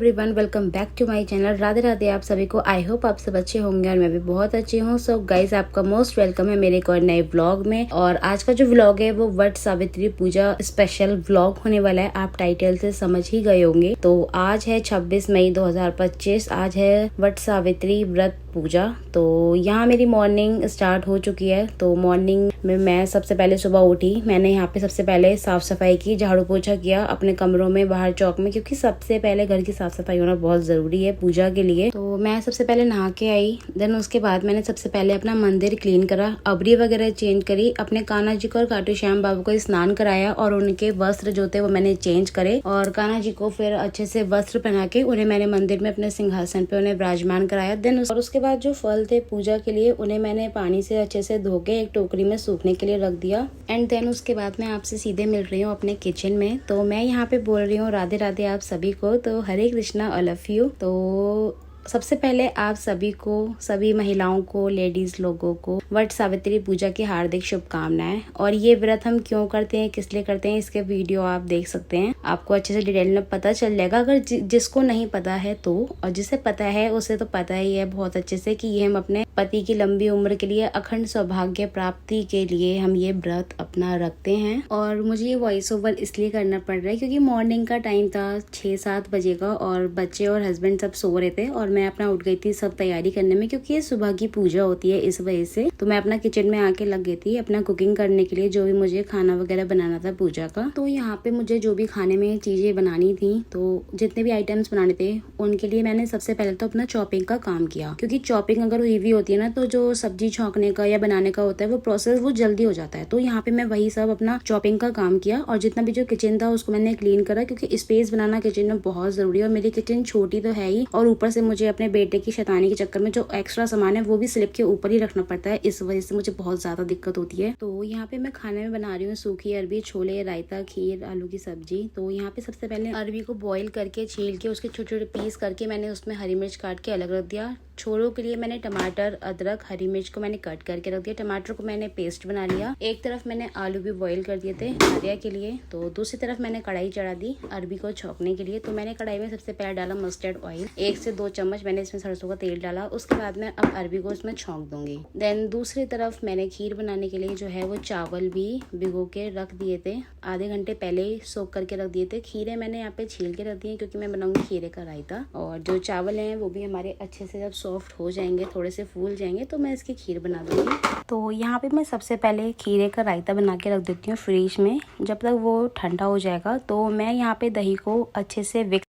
Everyone, welcome back to my channel. Radhe Radhe आप सभी को। आई होप आप सब अच्छे होंगे और मैं भी बहुत अच्छी हूँ। सो गाइज, आपका मोस्ट वेलकम है मेरे एक और नए व्लॉग में। और आज का जो व्लॉग है वो वट सावित्री पूजा स्पेशल व्लॉग होने वाला है। आप टाइटल से समझ ही गए होंगे। तो आज है 26 मई 2025। आज है वट सावित्री व्रत पूजा। तो यहाँ मेरी मॉर्निंग स्टार्ट हो चुकी है। तो मॉर्निंग में मैं सबसे पहले सुबह उठी। मैंने यहाँ पे सबसे पहले साफ सफाई की, झाड़ू पोछा किया अपने कमरों में, बाहर चौक में, क्योंकि सबसे पहले घर की साफ सफाई होना बहुत जरूरी है पूजा के लिए। तो मैं सबसे पहले नहा के आई। देन उसके बाद मैंने सबसे पहले अपना मंदिर क्लीन करा, अबरी वगैरह चेंज करी, अपने कान्हा जी को और खाटू श्याम बाबू को स्नान कराया और उनके वस्त्र जो थे वो मैंने चेंज करे। और कान्हा जी को फिर अच्छे से वस्त्र पहना के उन्हें मैंने मंदिर में अपने सिंहासन पे उन्हें विराजमान कराया। देन और उसके बाद जो फल थे पूजा के लिए उन्हें मैंने पानी से अच्छे से धो के एक टोकरी में सूखने के लिए रख दिया। एंड देन उसके बाद मैं आपसे सीधे मिल रही हूँ अपने किचन में। तो मैं यहाँ पे बोल रही हूँ राधे राधे आप सभी को। तो हरे कृष्णा ऑल ऑफ यू। तो सबसे पहले आप सभी को, सभी महिलाओं को, लेडीज लोगों को वट सावित्री पूजा की हार्दिक शुभकामनाएं। और ये व्रत हम क्यों करते हैं, किस लिए करते हैं, इसके वीडियो आप देख सकते हैं। आपको अच्छे से डिटेल में पता चल जाएगा। अगर जिसको नहीं पता है तो, और जिसे पता है उसे तो पता ही है बहुत अच्छे से कि ये हम अपने पति की लंबी उम्र के लिए, अखंड सौभाग्य प्राप्ति के लिए हम ये व्रत अपना रखते हैं। और मुझे ये वॉइस ओवर इसलिए करना पड़ रहा है क्योंकि मॉर्निंग का टाइम था 6-7 बजे का और बच्चे और हस्बैंड सब सो रहे थे और मैं अपना उठ गई थी सब तैयारी करने में, क्योंकि ये सुबह की पूजा होती है इस वजह से। तो मैं अपना किचन में आके लग गई थी अपना कुकिंग करने के लिए, जो भी मुझे खाना वगैरह बनाना था पूजा का। तो यहाँ पे मुझे जो भी खाने में चीजें बनानी थी, तो जितने भी आइटम्स बनाने थे उनके लिए मैंने सबसे पहले तो अपना चॉपिंग का काम किया, क्योंकि चॉपिंग अगर हुई होती है ना तो जो सब्जी छौंकने का या बनाने का होता है वो प्रोसेस वो जल्दी हो जाता है। तो यहाँ पे मैं वही सब अपना चॉपिंग का काम किया और जितना भी जो किचन था उसको मैंने क्लीन करा, क्योंकि स्पेस बनाना किचन में बहुत जरूरी है। और मेरी किचन छोटी तो है ही, और ऊपर से मुझे अपने बेटे की शैतानी के चक्कर में जो एक्स्ट्रा सामान है वो भी स्लिप के ऊपर ही रखना पड़ता है। इस वजह से मुझे बहुत ज्यादा दिक्कत होती है। तो यहाँ पे मैं खाने में बना रही हूँ सूखी अरबी, छोले, रायता, खीर, आलू की सब्जी। तो यहाँ पे सबसे पहले अरबी को बॉईल करके, छील के, उसके छोटे छोटे पीस करके मैंने उसमें हरी मिर्च काट के अलग रख दिया। छोलों के लिए मैंने टमाटर, अदरक, हरी मिर्च को मैंने कट करके रख दिया। टमाटर को मैंने पेस्ट बना लिया। एक तरफ मैंने आलू भी बॉईल कर दिए थे आर्या के लिए। तो दूसरी तरफ मैंने कढ़ाई चढ़ा दी अरबी को छौंकने के लिए। तो मैंने कढ़ाई में सबसे पहले डाला मस्टर्ड ऑयल, 1 से 2 चम्मच मैंने इसमें सरसों का तेल डाला। उसके बाद मैं अब अरबी को इसमें छौंक दूंगी। देन दूसरी तरफ मैंने खीर बनाने के लिए जो है वो चावल भी भिगो के रख दिए थे, आधे घंटे पहले ही सोख करके रख दिए थे। खीरे मैंने यहाँ पे छील के रख दिए क्योंकि मैं बनाऊंगी खीरे का रायता। और जो चावल है वो भी हमारे अच्छे से जब सॉफ्ट हो जाएंगे, थोड़े से फूल जाएंगे, तो मैं इसकी खीर बना दूंगी। तो यहाँ पे मैं सबसे पहले खीरे का रायता बना के रख देती हूँ फ्रिज में, जब तक वो ठंडा हो जाएगा। तो मैं यहाँ पे दही को अच्छे से विक्स,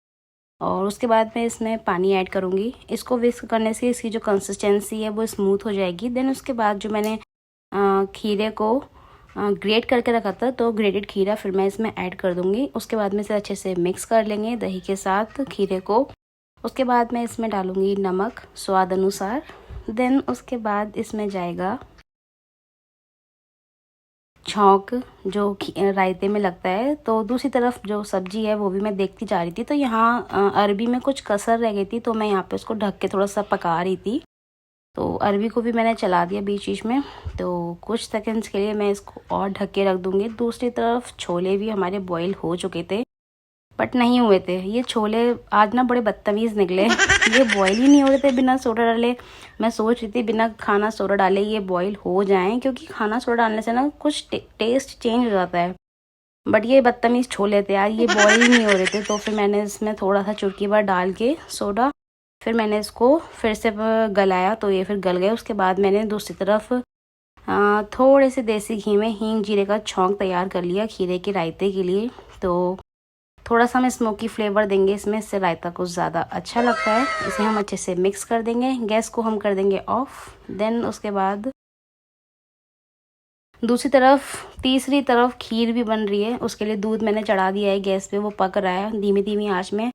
और उसके बाद मैं इसमें पानी ऐड करूंगी। इसको विस्क करने से इसकी जो कंसिस्टेंसी है वो स्मूथ हो जाएगी। देन उसके बाद जो मैंने खीरे को ग्रेट करके रखा था, तो ग्रेटेड खीरा फिर मैं इसमें ऐड कर दूंगी। उसके बाद में इसे अच्छे से मिक्स कर लेंगे दही के साथ खीरे को। उसके बाद मैं इसमें डालूंगी नमक स्वाद अनुसार। देन उसके बाद इसमें जाएगा छौंक जो रायते में लगता है। तो दूसरी तरफ जो सब्जी है वो भी मैं देखती जा रही थी। तो यहाँ अरबी में कुछ कसर रह गई थी, तो मैं यहाँ पे उसको ढक के थोड़ा सा पका रही थी। तो अरबी को भी मैंने चला दिया बीच बीच में। तो कुछ सेकंड्स के लिए मैं इसको और ढक के रख दूंगी। दूसरी तरफ छोले भी हमारे बॉईल हो चुके थे, बट नहीं हुए थे ये छोले। आज ना बड़े बदतमीज निकले, ये बॉईल ही नहीं हो रहे थे बिना सोडा डाले। मैं सोच रही थी बिना खाना सोडा डाले ये बॉईल हो जाएं, क्योंकि खाना सोडा डालने से ना कुछ टेस्ट चेंज हो जाता है। बट ये बदतमीज छोले थे यार, ये बॉईल ही नहीं हो रहे थे। तो फिर मैंने इसमें थोड़ा सा चुटकी भर डाल के सोडा, फिर मैंने इसको फिर से गलाया, तो ये फिर गल गए। उसके बाद मैंने दूसरी तरफ थोड़े से देसी घी में हींग जीरे का छौंक तैयार कर लिया खीरे के रायते के लिए। तो थोड़ा सा हम स्मोकी फ्लेवर देंगे इसमें, इससे रायता कुछ ज़्यादा अच्छा लगता है। इसे हम अच्छे से मिक्स कर देंगे। गैस को हम कर देंगे ऑफ। देन उसके बाद दूसरी तरफ, तीसरी तरफ खीर भी बन रही है। उसके लिए दूध मैंने चढ़ा दिया है गैस पे, वो पक रहा है धीमी धीमी आंच में।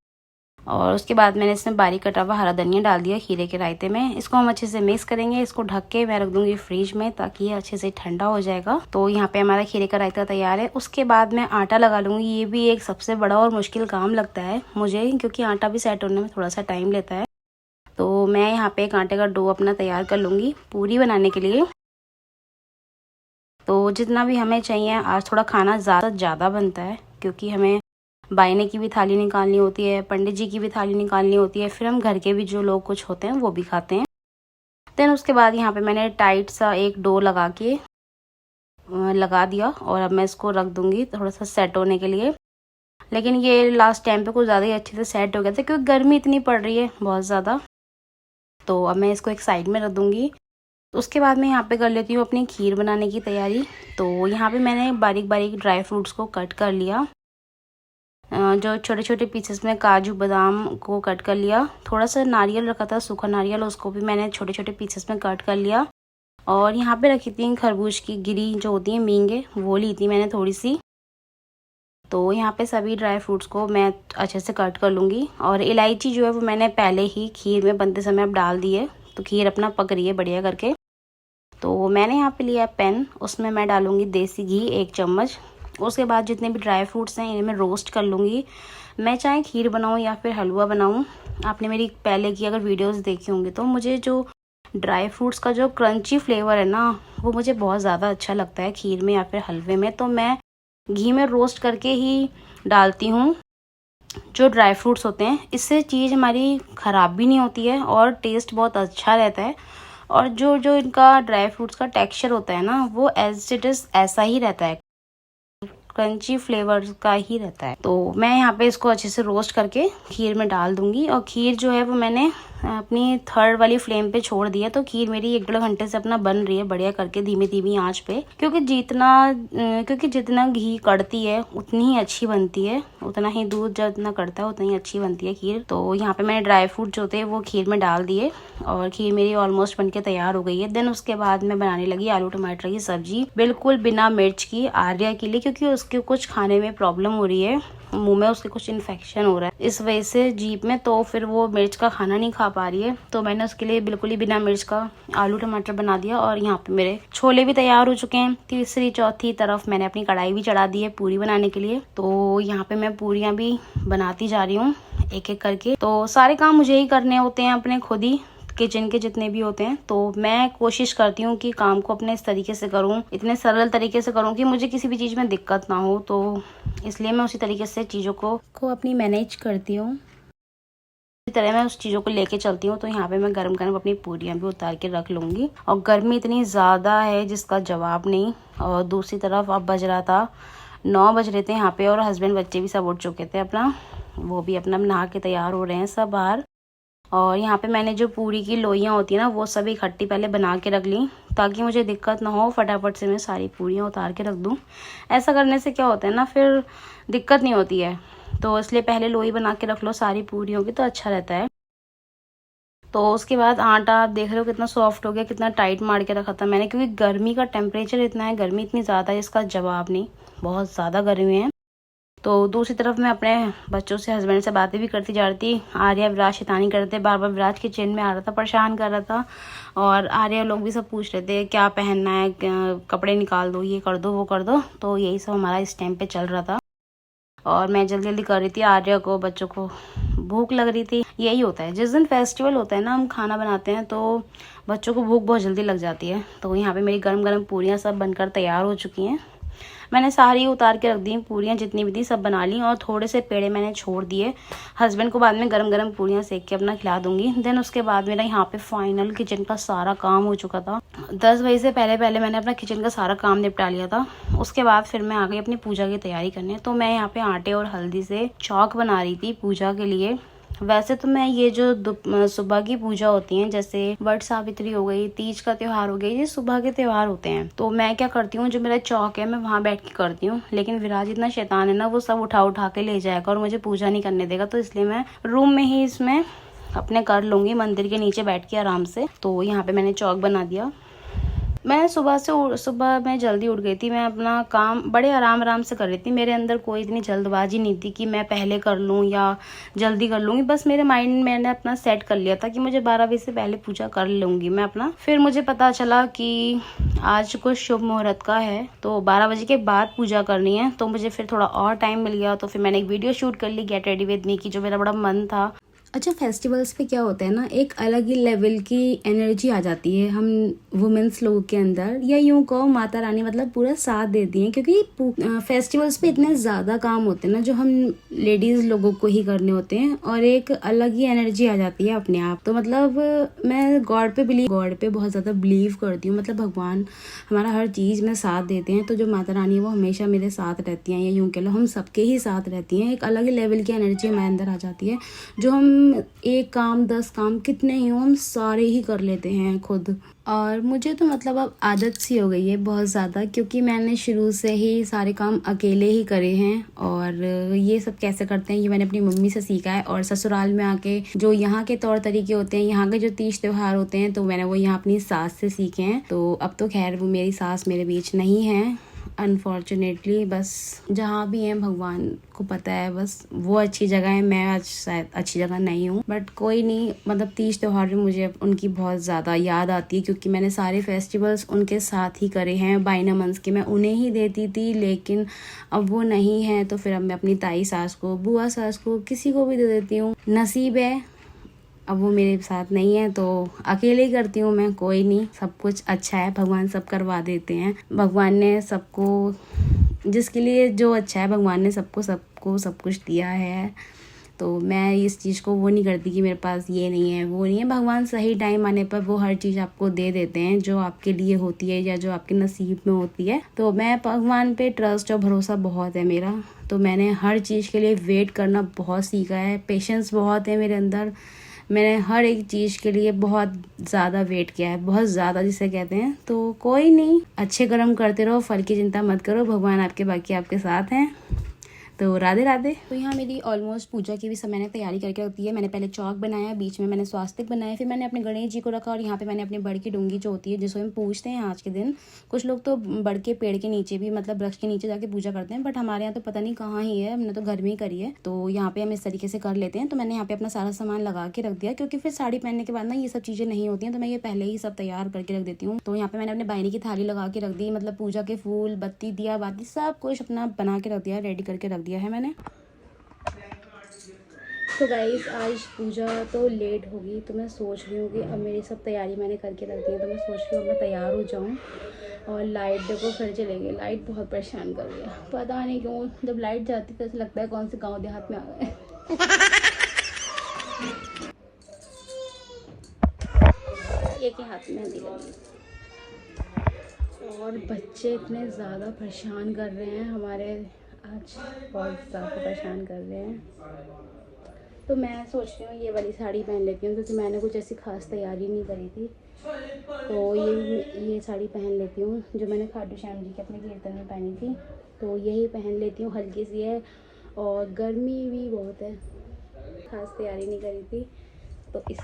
और उसके बाद मैंने इसमें बारीक कटा हुआ हरा धनिया डाल दिया खीरे के रायते में। इसको हम अच्छे से मिक्स करेंगे। इसको ढक के मैं रख दूंगी फ्रिज में, ताकि ये अच्छे से ठंडा हो जाएगा। तो यहाँ पे हमारा खीरे का रायता तैयार है। उसके बाद मैं आटा लगा लूंगी। ये भी एक सबसे बड़ा और मुश्किल काम लगता है मुझे, क्योंकि आटा भी सेट होने में थोड़ा सा टाइम लेता है। तो मैं यहाँ पे एक आटे का डो अपना तैयार कर लूंगी पूरी बनाने के लिए। तो जितना भी हमें चाहिए, आज थोड़ा खाना ज़्यादा बनता है क्योंकि हमें बायने की भी थाली निकालनी होती है, पंडित जी की भी थाली निकालनी होती है, फिर हम घर के भी जो लोग कुछ होते हैं वो भी खाते हैं। देन उसके बाद यहाँ पे मैंने टाइट सा एक डो लगा दिया और अब मैं इसको रख दूंगी थोड़ा सा सेट होने के लिए। लेकिन ये लास्ट टाइम पे कुछ ज़्यादा ही अच्छे से सेट हो गया था क्योंकि गर्मी इतनी पड़ रही है बहुत ज़्यादा। तो अब मैं इसको एक साइड में रख दूंगी। उसके बाद मैं यहाँ पे कर लेती हूँ अपनी खीर बनाने की तैयारी। तो यहाँ पे मैंने बारीक बारीक ड्राई फ्रूट्स को कट कर लिया। जो छोटे छोटे पीसेस में काजू बादाम को कट कर लिया। थोड़ा सा नारियल रखा था, सूखा नारियल, उसको भी मैंने छोटे छोटे पीसेस में कट कर लिया। और यहाँ पे रखी थी खरबूज की गिरी जो होती है मींगे, वो ली थी मैंने थोड़ी सी। तो यहाँ पे सभी ड्राई फ्रूट्स को मैं अच्छे से कट कर लूँगी। और इलायची जो है वो मैंने पहले ही खीर में बनते समय अब डाल दी है, तो खीर अपना पक रही है बढ़िया करके। तो मैंने यहाँ पे लिया पैन, उसमें मैं डालूँगी देसी घी 1 चम्मच। उसके बाद जितने भी ड्राई फ्रूट्स हैं इन्हें मैं रोस्ट कर लूँगी। मैं चाहे खीर बनाऊँ या फिर हलवा बनाऊँ, आपने मेरी पहले की अगर वीडियोस देखी होंगी तो मुझे जो ड्राई फ्रूट्स का जो क्रंची फ्लेवर है ना, वो मुझे बहुत ज़्यादा अच्छा लगता है खीर में या फिर हलवे में। तो मैं घी में रोस्ट करके ही डालती हूँ जो ड्राई फ्रूट्स होते हैं। इससे चीज़ हमारी ख़राब भी नहीं होती है और टेस्ट बहुत अच्छा रहता है। और जो जो इनका ड्राई फ्रूट्स का टेक्सचर होता है ना, वो एज इट इज़ ऐसा ही रहता है, क्रंची फ्लेवर का ही रहता है। तो मैं यहाँ पे इसको अच्छे से रोस्ट करके खीर में डाल दूंगी। और खीर जो है वो मैंने अपनी 3rd वाली फ्लेम पे छोड़ दी है। तो खीर मेरी 1-1.5 घंटे से अपना बन रही है बढ़िया करके धीमी धीमी आंच पे। क्योंकि जितना घी कड़ती है उतनी ही अच्छी बनती है, उतना ही दूध जितना कड़ता है उतनी ही अच्छी बनती है खीर। तो यहाँ पे मैंने ड्राई फ्रूट जो थे वो खीर में डाल दिए और खीर मेरी ऑलमोस्ट बनके तैयार हो गई है। देन उसके बाद मैं बनाने लगी आलू टमाटर की सब्जी, बिल्कुल बिना मिर्च की, आर्या के लिए, क्योंकि उसके कुछ खाने में प्रॉब्लम हो रही है, मुंह में उसके कुछ इन्फेक्शन हो रहा है इस वजह से जीभ में, तो फिर वो मिर्च का खाना नहीं खा पा रही है। तो मैंने उसके लिए बिल्कुल ही बिना मिर्च का आलू टमाटर बना दिया। और यहाँ पे मेरे छोले भी तैयार हो चुके हैं। तीसरी चौथी तरफ मैंने अपनी कढ़ाई भी चढ़ा दी है पूरी बनाने के लिए। तो यहाँ पे मैं पूरियां भी बनाती जा रही हूँ एक एक करके। तो सारे काम मुझे ही करने होते हैं अपने खुद ही, किचन के जितने भी होते हैं। तो मैं कोशिश करती हूँ कि काम को अपने इस तरीके से करूँ, इतने सरल तरीके से करूँ कि मुझे किसी भी चीज़ में दिक्कत ना हो। तो इसलिए मैं उसी तरीके से चीज़ों को अपनी मैनेज करती हूँ, इसी तरह मैं उस चीज़ों को लेके चलती हूँ। तो यहाँ पे मैं गरम गरम अपनी पूरियाँ भी उतार के रख लूँगी। और गर्मी इतनी ज़्यादा है जिसका जवाब नहीं। और दूसरी तरफ अब बज रहा था 9 बज रहे थे यहाँ पे, और हस्बैंड बच्चे भी सब उठ चुके थे अपना, वो भी अपना नहा के तैयार हो रहे हैं सब बाहर। और यहाँ पे मैंने जो पूरी की लोइयाँ होती है ना, वो सब इकट्ठी पहले बना के रख ली ताकि मुझे दिक्कत ना हो, फटाफट से मैं सारी पूरियाँ उतार के रख दूँ। ऐसा करने से क्या होता है ना, फिर दिक्कत नहीं होती है। तो इसलिए पहले लोई बना के रख लो सारी पूरियों की, तो अच्छा रहता है। तो उसके बाद आटा आप देख रहे हो कितना सॉफ्ट हो गया, कितना टाइट मार के रखा था मैंने, क्योंकि गर्मी का टेम्परेचर इतना है, गर्मी इतनी ज़्यादा है इसका जवाब नहीं, बहुत ज़्यादा गर्मी है। तो दूसरी तरफ मैं अपने बच्चों से, हस्बैंड से बातें भी करती जा रही थी। आर्या विराज शैतानी करते, बार बार विराज किचन में आ रहा था, परेशान कर रहा था। और आर्या लोग भी सब पूछ रहे थे क्या पहनना है, कपड़े निकाल दो, ये कर दो, वो कर दो। तो यही सब हमारा इस टाइम पे चल रहा था। और मैं जल्दी जल्दी कर रही थी, आर्या को, बच्चों को भूख लग रही थी। यही होता है जिस दिन फेस्टिवल होता है ना, हम खाना बनाते हैं तो बच्चों को भूख बहुत जल्दी लग जाती है। तो यहाँ पे मेरी गरम गरम पूरियाँ सब बनकर तैयार हो चुकी हैं। मैंने सारी उतार के रख दी पूरियाँ, जितनी भी थी सब बना ली, और थोड़े से पेड़े मैंने छोड़ दिए। हस्बैंड को बाद में गरम गरम पूरियाँ सेक के अपना खिला दूंगी। देन उसके बाद मेरा यहाँ पे फाइनल किचन का सारा काम हो चुका था। 10 बजे से पहले मैंने अपना किचन का सारा काम निपटा लिया था। उसके बाद फिर मैं आ गई अपनी पूजा की तैयारी करने। तो मैं यहाँ पे आटे और हल्दी से चौक बना रही थी पूजा के लिए। वैसे तो मैं ये जो सुबह की पूजा होती है, जैसे वट सावित्री हो गई, तीज का त्योहार हो गया, ये सुबह के त्योहार होते हैं। तो मैं क्या करती हूँ, जो मेरा चौक है मैं वहाँ बैठ के करती हूँ। लेकिन विराज इतना शैतान है ना, वो सब उठा के ले जाएगा और मुझे पूजा नहीं करने देगा। तो इसलिए मैं रूम में ही इसमें अपने कर लूँगी, मंदिर के नीचे बैठ के आराम से। तो यहाँ पे मैंने चौक बना दिया। मैं सुबह मैं जल्दी उठ गई थी। मैं अपना काम बड़े आराम से कर रही थी। मेरे अंदर कोई इतनी जल्दबाजी नहीं थी कि मैं पहले कर लूँ या जल्दी कर लूँगी। बस मेरे माइंड मैंने अपना सेट कर लिया था कि मुझे 12 बजे से पहले पूजा कर लूँगी मैं अपना। फिर मुझे पता चला कि आज कुछ शुभ मुहूर्त का है, तो 12 बजे के बाद पूजा करनी है। तो मुझे फिर थोड़ा और टाइम मिल गया, तो फिर मैंने एक वीडियो शूट कर ली गेट रेडी विद मी की, जो मेरा बड़ा मन था। अच्छा, फेस्टिवल्स पे क्या होता है ना, एक अलग ही लेवल की एनर्जी आ जाती है हम वुमेन्स लोगों के अंदर, या यूं कहो माता रानी मतलब पूरा साथ देती हैं, क्योंकि फेस्टिवल्स पे इतने ज़्यादा काम होते हैं ना जो हम लेडीज़ लोगों को ही करने होते हैं, और एक अलग ही एनर्जी आ जाती है अपने आप। तो मतलब मैं गॉड पे बहुत ज़्यादा बिलीव करती हूँ। मतलब भगवान हमारा हर चीज़ में साथ देते हैं, तो जो माता रानी है वो हमेशा मेरे साथ रहती हैं, या यूँ कह लो हम सबके ही साथ रहती हैं। एक अलग ही लेवल की एनर्जी हमारे अंदर आ जाती है, जो हम एक काम 10 काम कितने ही हो हम सारे ही कर लेते हैं खुद। और मुझे तो मतलब अब आदत सी हो गई है बहुत ज़्यादा, क्योंकि मैंने शुरू से ही सारे काम अकेले ही करे हैं। और ये सब कैसे करते हैं ये मैंने अपनी मम्मी से सीखा है, और ससुराल में आके जो यहाँ के तौर तरीके होते हैं, यहाँ के जो तीज त्योहार होते हैं, तो मैंने वो यहाँ अपनी सास से सीखे हैं। तो अब तो खैर वो मेरी सास मेरे बीच नहीं है अनफॉर्चुनेटली। बस जहाँ भी हैं भगवान को पता है, बस वो अच्छी जगह है, मैं आज शायद अच्छी जगह नहीं हूँ, बट कोई नहीं। मतलब तीज त्योहार में मुझे उनकी बहुत ज़्यादा याद आती है, क्योंकि मैंने सारे फेस्टिवल्स उनके साथ ही करे हैं। बाइना मंस के मैं उन्हें ही देती थी, लेकिन अब वो नहीं है, तो फिर अब मैं अपनी ताई सास को, बुआ सास को, किसी को भी दे देती हूँ। नसीब है अब वो मेरे साथ नहीं है, तो अकेले ही करती हूँ मैं। कोई नहीं, सब कुछ अच्छा है, भगवान सब करवा देते हैं। भगवान ने सबको, जिसके लिए जो अच्छा है, भगवान ने सबको सब कुछ दिया है। तो मैं इस चीज़ को वो नहीं करती कि मेरे पास ये नहीं है वो नहीं है। भगवान सही टाइम आने पर वो हर चीज़ आपको दे देते हैं जो आपके लिए होती है या जो आपके नसीब में होती है। तो मैं भगवान पे ट्रस्ट और भरोसा बहुत है मेरा। तो मैंने हर चीज़ के लिए वेट करना बहुत सीखा है, पेशेंस बहुत है मेरे अंदर। मैंने हर एक चीज़ के लिए बहुत ज़्यादा वेट किया है, बहुत ज़्यादा जिसे कहते हैं। तो कोई नहीं, अच्छे कर्म करते रहो, फल की चिंता मत करो, भगवान आपके बाकी आपके साथ हैं। तो राधे राधे। तो यहाँ मेरी ऑलमोस्ट पूजा की भी सब मैंने तैयारी करके रख दी है। मैंने पहले चौक बनाया, बीच में मैंने स्वास्तिक बनाया, फिर मैंने अपने गणेश जी को रखा, और यहाँ पे मैंने अपने बड़ की डूंगी जो होती है जिसको हम पूजते हैं आज के दिन। कुछ लोग तो बड़ के पेड़ के नीचे भी, मतलब वृक्ष के नीचे जाके पूजा करते हैं, बट हमारे यहाँ तो पता नहीं कहाँ ही है, हमने तो घर में ही करी है। तो यहाँ पे हम इस तरीके से कर लेते हैं। तो मैंने यहाँ पे अपना सारा सामान लगा के रख दिया, क्योंकि फिर साड़ी पहनने के बाद ना ये सब चीज़ें नहीं होती हैं, तो मैं ये पहले ही सब तैयार करके रख देती हूँ। तो यहाँ पे मैंने अपने बायने की थाली लगा के रख दी, मतलब पूजा के फूल, बत्ती, दिया बाती सब कुछ अपना बना के रख दिया, रेडी करके रख दिया है मैंने। तो गाइस आज पूजा तो लेट होगी, तो मैं सोच रही हूँ कि अब मेरी सब तैयारी मैंने करके रख दी है, तो मैं सोच रही हूँ अब मैं तैयार हो जाऊँ। और लाइट देखो फिर चलेगी, लाइट बहुत परेशान कर रही है, पता नहीं क्यों। जब लाइट जाती है तो ऐसा लगता है कौन से गांव देहात में आ गए। एक ही हाथ में मेहंदी लगी, और बच्चे इतने ज़्यादा परेशान कर रहे हैं हमारे, आज बहुत ज़्यादा परेशान कर रहे हैं। तो मैं सोच रही हूँ ये वाली साड़ी पहन लेती हूँ, क्योंकि मैंने कुछ ऐसी खास तैयारी नहीं करी थी। तो ये साड़ी पहन लेती हूँ जो मैंने खाटू श्याम जी के अपने कीर्तन में पहनी थी। तो यही पहन लेती हूँ, हल्की सी है और गर्मी भी बहुत है, खास तैयारी नहीं करी थी तो इस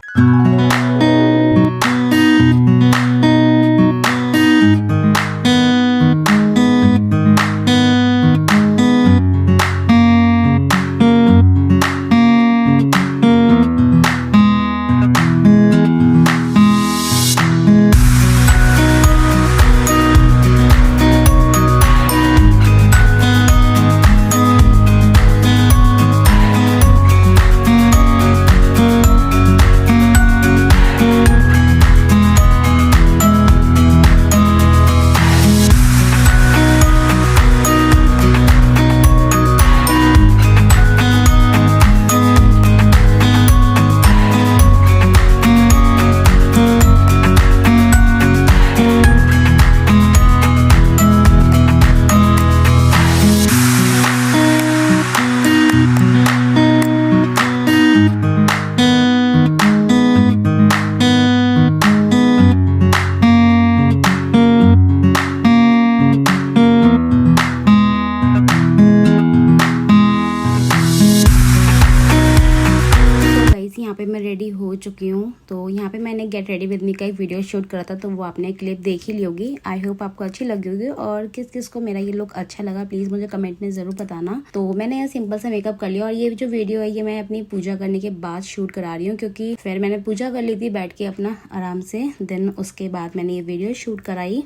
यहाँ पे मैं रेडी हो चुकी हूँ। तो यहाँ पे मैंने गेट रेडी विद मी का एक वीडियो शूट करा था, तो वो आपने क्लिप देख ही ली होगी। आई होप आपको अच्छी लगी होगी, और किस किस को मेरा ये लुक अच्छा लगा प्लीज़ मुझे कमेंट में ज़रूर बताना। तो मैंने यहाँ सिंपल सा मेकअप कर लिया, और ये जो वीडियो है ये मैं अपनी पूजा करने के बाद शूट करा रही हूँ, क्योंकि फिर मैंने पूजा कर ली थी बैठ के अपना आराम से, देन उसके बाद मैंने ये वीडियो शूट कराई।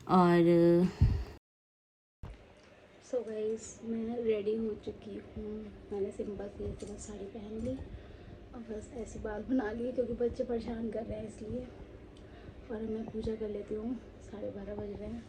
और सो गाइस मैं रेडी हो चुकी हूँ, मैंने सिंपल सी साड़ी पहन ली, अब बस ऐसे बाल बना लिए क्योंकि बच्चे परेशान कर रहे हैं इसलिए। और मैं पूजा कर लेती हूँ, 12:30 बज रहे हैं।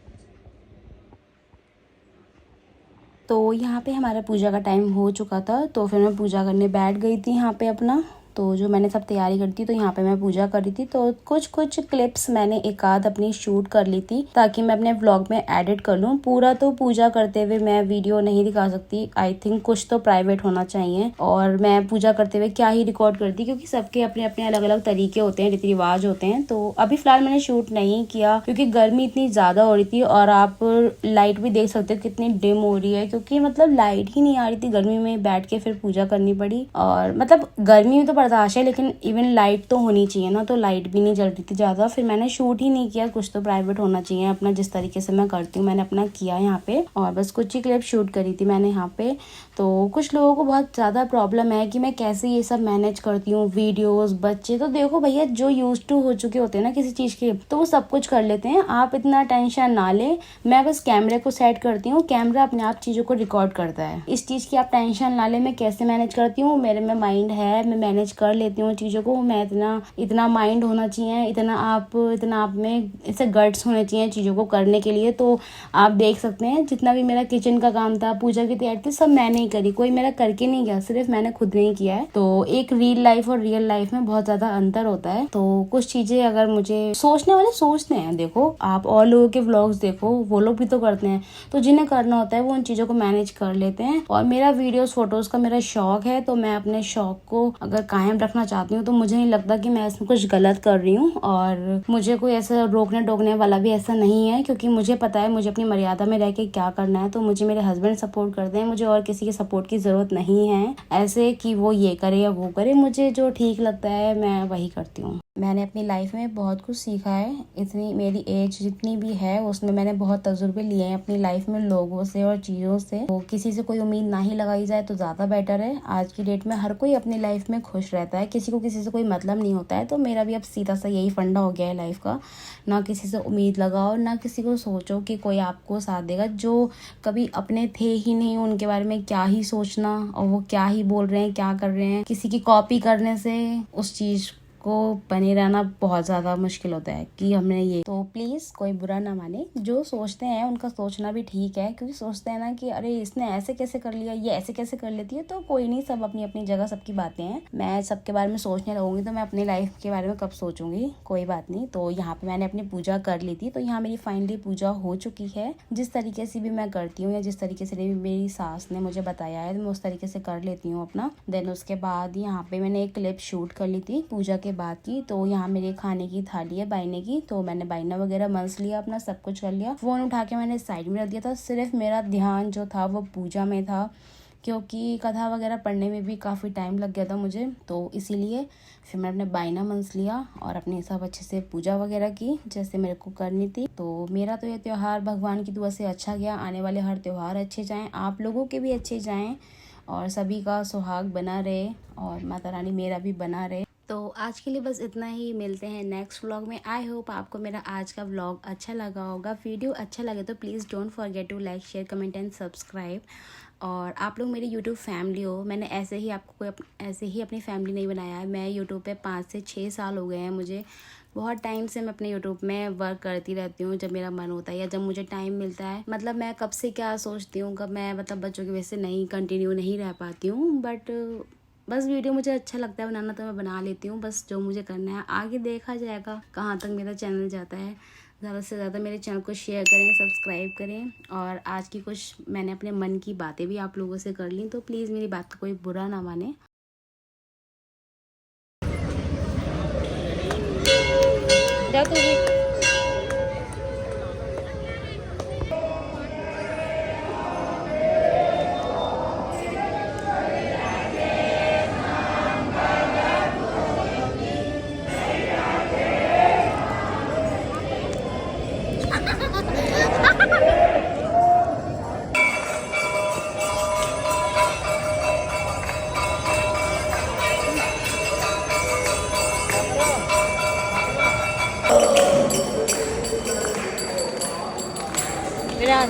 तो यहाँ पे हमारा पूजा का टाइम हो चुका था, तो फिर मैं पूजा करने बैठ गई थी यहाँ पे अपना। तो जो मैंने सब तैयारी कर दी, तो यहाँ पे मैं पूजा कर रही थी। तो कुछ क्लिप्स मैंने एक आध अपनी शूट कर ली थी ताकि मैं अपने व्लॉग में एडिट कर लूँ। पूरा तो पूजा करते हुए मैं वीडियो नहीं दिखा सकती, आई थिंक कुछ तो प्राइवेट होना चाहिए। और मैं पूजा करते हुए क्या ही रिकॉर्ड करती, क्योंकि सबके अपने अपने अलग अलग तरीके होते हैं, रीति रिवाज होते हैं। तो अभी फिलहाल मैंने शूट नहीं किया क्योंकि गर्मी इतनी ज्यादा हो रही थी। और आप लाइट भी देख सकते हो कितनी डिम हो रही है, क्योंकि मतलब लाइट ही नहीं आ रही थी। गर्मी में बैठ के फिर पूजा करनी पड़ी। और मतलब गर्मी में तो बर्दाश्त है, लेकिन इवन लाइट तो होनी चाहिए ना, तो लाइट भी नहीं जल रही थी ज़्यादा। फिर मैंने शूट ही नहीं किया, कुछ तो प्राइवेट होना चाहिए अपना। जिस तरीके से मैं करती हूँ मैंने अपना किया यहाँ पे, और बस कुछ ही क्लिप शूट करी थी मैंने यहाँ पे। तो कुछ लोगों को बहुत ज़्यादा प्रॉब्लम है कि मैं कैसे ये सब मैनेज करती हूँ, वीडियोस, बच्चे। तो देखो भैया, जो यूज टू हो चुके होते हैं ना किसी चीज़ के, तो वो सब कुछ कर लेते हैं। आप इतना टेंशन ना ले, मैं बस कैमरे को सेट करती हूँ, कैमरा अपने आप चीज़ों को रिकॉर्ड करता है। इस चीज़ की आप टेंशन ना ले। मैं कैसे मैनेज करती हूँ, मेरे में माइंड है, मैं मैनेज कर लेती हूँ चीज़ों को। मैं इतना माइंड होना चाहिए, इतना आप में ऐसे गट्स होने चाहिए चीज़ों को करने के लिए। तो आप देख सकते हैं जितना भी मेरा किचन का काम था, पूजा की तैयारी थी, सब मैंने ही करी। कोई मेरा करके नहीं गया, सिर्फ मैंने खुद ने ही किया है। तो एक रील लाइफ और रियल लाइफ में बहुत ज़्यादा अंतर होता है। तो कुछ चीज़ें अगर मुझे सोचने वाले सोचते हैं, देखो आप और लोगों के व्लॉग्स देखो, वो लोग भी तो करते हैं। तो जिन्हें करना होता है वो उन चीज़ों को मैनेज कर लेते हैं। और मेरा वीडियोस फोटोज़ का मेरा शौक है, तो मैं अपने शौक को अगर कायम रखना चाहती हूँ, तो मुझे नहीं लगता कि मैं इसमें कुछ गलत कर रही हूँ। और मुझे कोई ऐसा रोकने टोकने वाला भी ऐसा नहीं है, क्योंकि मुझे पता है मुझे अपनी मर्यादा में रह के क्या करना है। तो मुझे मेरे हस्बैंड सपोर्ट करते हैं, मुझे और किसी के सपोर्ट की ज़रूरत नहीं है ऐसे कि वो ये करे या वो करे। मुझे जो ठीक लगता है मैं वही करती हूँ। मैंने अपनी लाइफ में बहुत कुछ सीखा है। इतनी मेरी एज जितनी भी है उसमें मैंने बहुत तजुर्बे लिए हैं अपनी लाइफ में, लोगों से और चीज़ों से। तो किसी से कोई उम्मीद ना ही लगाई जाए तो ज़्यादा बेटर है। आज की डेट में हर कोई अपनी लाइफ में खुश रहता है, किसी को किसी से कोई मतलब नहीं होता है। तो मेरा भी अब सीधा सा यही फंडा हो गया है लाइफ का, ना किसी से उम्मीद लगाओ, ना किसी को सोचो कि कोई आपको साथ देगा। जो कभी अपने थे ही नहीं उनके बारे में क्या ही सोचना, और वो क्या ही बोल रहे हैं, क्या कर रहे हैं। किसी की कॉपी करने से उस चीज़ को बने रहना बहुत ज़्यादा मुश्किल होता है कि हमने ये। तो प्लीज़ कोई बुरा ना माने, जो सोचते हैं उनका सोचना भी ठीक है, क्योंकि सोचते हैं ना कि अरे इसने ऐसे कैसे कर लिया, ये ऐसे कैसे कर लेती है। तो कोई नहीं, सब अपनी अपनी जगह सबकी बातें हैं। मैं सबके बारे में सोचने लगूंगी तो मैं अपनी लाइफ के बारे में कब सोचूंगी, कोई बात नहीं। तो यहाँ पे मैंने अपनी पूजा कर ली थी, तो यहाँ मेरी फाइनली पूजा हो चुकी है। जिस तरीके से भी मैं करती हूँ या जिस तरीके से भी मेरी सास ने मुझे बताया है, मैं उस तरीके से कर लेती हूँ अपना। देन उसके बाद यहाँ पे मैंने एक क्लिप शूट कर ली थी पूजा के बाद की। तो यहाँ मेरे खाने की थाली है बाइने की, तो मैंने बाइना वगैरह मंस लिया, अपना सब कुछ कर लिया। फोन उठा के मैंने साइड में रख दिया था, सिर्फ मेरा ध्यान जो था वो पूजा में था, क्योंकि कथा वगैरह पढ़ने में भी काफ़ी टाइम लग गया था मुझे। तो इसीलिए फिर मैंने अपने बाइना मंस लिया और अपने सब अच्छे से पूजा वगैरह की जैसे मेरे को करनी थी। तो मेरा तो ये त्यौहार भगवान की दुआ से अच्छा गया। आने वाले हर त्यौहार अच्छे जाएं, आप लोगों के भी अच्छे जाएं, और सभी का सुहाग बना रहे, और माता रानी मेरा भी बना रहे। तो आज के लिए बस इतना ही, मिलते हैं नेक्स्ट व्लॉग में। आई होप आपको मेरा आज का व्लॉग अच्छा लगा होगा। वीडियो अच्छा लगे तो please don't forget to like, share, comment and subscribe. और आप लोग मेरी यूट्यूब फैमिली हो। मैंने ऐसे ही अपनी फैमिली नहीं बनाया है। मैं यूट्यूब पे 5 से 6 साल हो गए हैं मुझे। बहुत टाइम से मैं अपने यूट्यूब में वर्क करती रहती हूँ, जब मेरा मन होता है या जब मुझे टाइम मिलता है। मतलब मैं कब से क्या सोचती हूँ, कब मैं मतलब बच्चों की वजह से नहीं कंटिन्यू नहीं रह पाती हूँ। बट बस वीडियो मुझे अच्छा लगता है बनाना, तो मैं बना लेती हूँ। बस जो मुझे करना है, आगे देखा जाएगा कहाँ तक मेरा चैनल जाता है। ज़्यादा से ज़्यादा मेरे चैनल को शेयर करें, सब्सक्राइब करें। और आज की कुछ मैंने अपने मन की बातें भी आप लोगों से कर ली, तो प्लीज़ मेरी बात का कोई बुरा ना माने। जा तू भी। विराट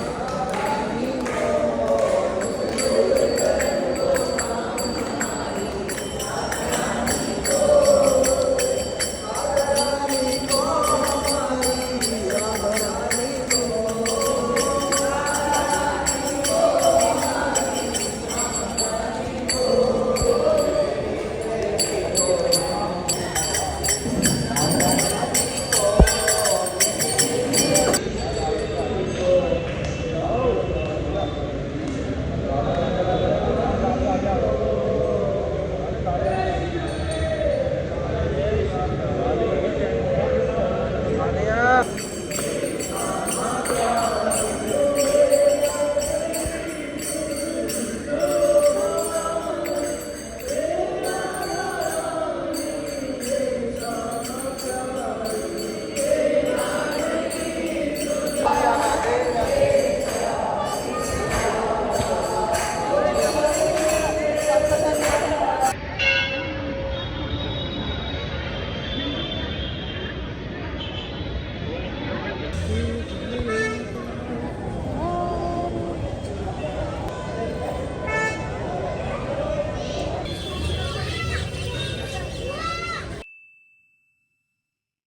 की